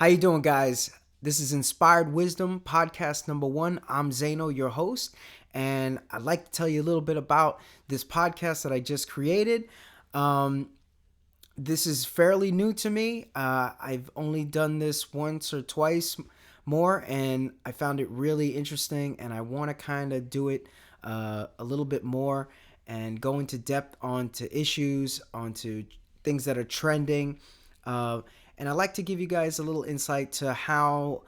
How you doing, guys? This is Inspired Wisdom, podcast number 1. I'm Zeno, your host, and I'd like to tell you a little bit about this podcast that I just created. This is fairly new to me. I've only done this once or twice more, and I found it really interesting, and I want to kind of do it a little bit more and go into depth onto issues, onto things that are trending. And I'd like to give you guys a little insight to how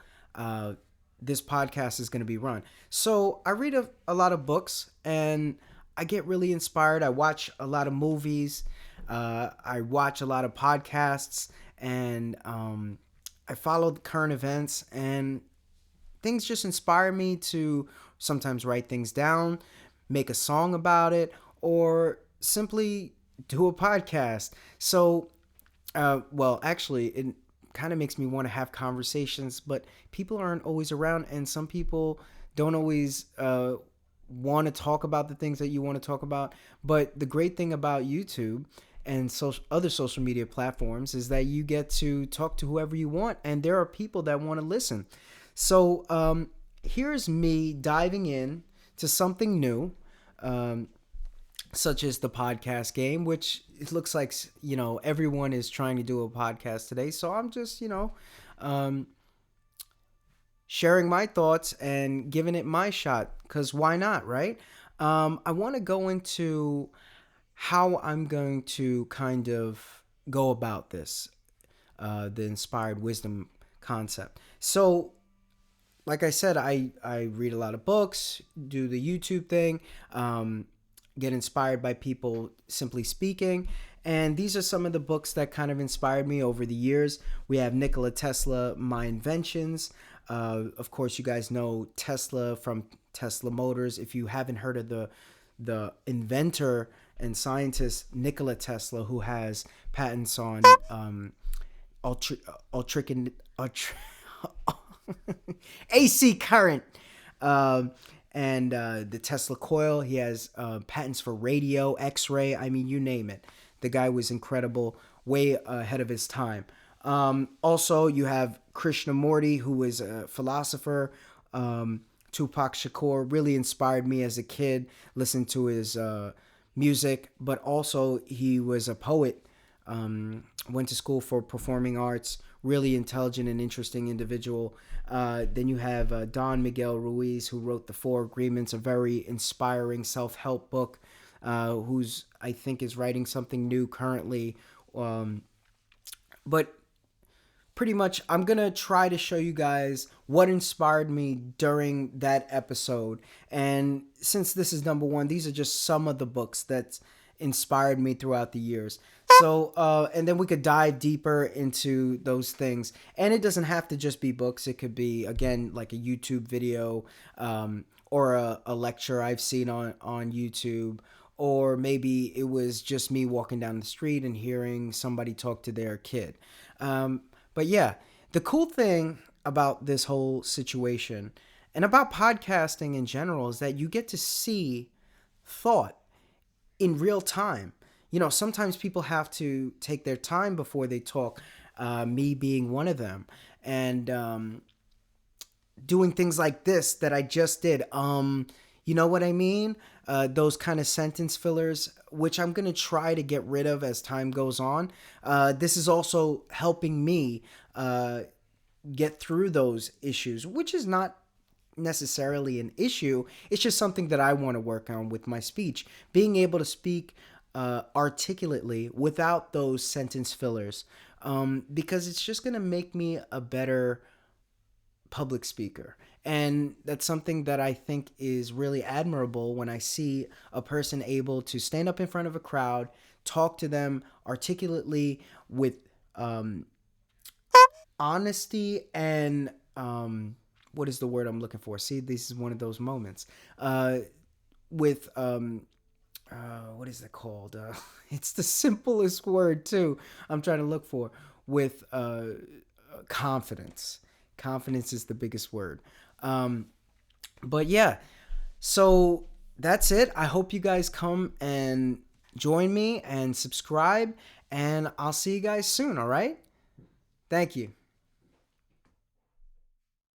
this podcast is going to be run. So I read a lot of books and I get really inspired. I watch a lot of movies. I watch a lot of podcasts, and I follow the current events, and things just inspire me to sometimes write things down, make a song about it, or simply do a podcast. So actually, it kind of makes me want to have conversations, but people aren't always around, and some people don't always want to talk about the things that you want to talk about. But the great thing about YouTube and other social media platforms is that you get to talk to whoever you want, and there are people that want to listen. So here's me diving in to something new. Such as the podcast game, which it looks like, everyone is trying to do a podcast today. So I'm just, sharing my thoughts and giving it my shot, because why not, right? I want to go into how I'm going to kind of go about this, the inspired wisdom concept. So, like I said, I read a lot of books, do the YouTube thing, get inspired by people simply speaking. And these are some of the books that kind of inspired me over the years. We have Nikola Tesla, My Inventions. Of course, you guys know Tesla from Tesla Motors. If you haven't heard of the inventor and scientist Nikola Tesla, who has patents on AC current, and the Tesla coil. He has patents for radio, X-ray. I mean, you name it. The guy was incredible, way ahead of his time. Also, you have Krishnamurti, who is a philosopher. Tupac Shakur really inspired me as a kid, listening to his music. But also, he was a poet. Went to school for performing arts. Really intelligent and interesting individual. Then you have Don Miguel Ruiz, who wrote The Four Agreements, a very inspiring self-help book, who's, I think, is writing something new currently. But pretty much, I'm going to try to show you guys what inspired me during that episode. And since this is number 1, these are just some of the books that inspired me throughout the years. So, and then we could dive deeper into those things. And it doesn't have to just be books. It could be, again, like a YouTube video, or a lecture I've seen on YouTube. Or maybe it was just me walking down the street and hearing somebody talk to their kid. But yeah, the cool thing about this whole situation and about podcasting in general is that you get to see thought in real time. Sometimes people have to take their time before they talk, me being one of them. And doing things like this that I just did, you know what I mean? Those kind of sentence fillers, which I'm going to try to get rid of as time goes on. This is also helping me get through those issues, which is not necessarily an issue. It's just something that I want to work on with my speech. Being able to speak articulately without those sentence fillers, because it's just going to make me a better public speaker. And that's something that I think is really admirable when I see a person able to stand up in front of a crowd, talk to them articulately with honesty and what is the word I'm looking for? See, this is one of those moments. With what is it called? It's the simplest word too. I'm trying to look for, with confidence. Confidence is the biggest word. But yeah, so that's it. I hope you guys come and join me and subscribe, and I'll see you guys soon. All right. Thank you.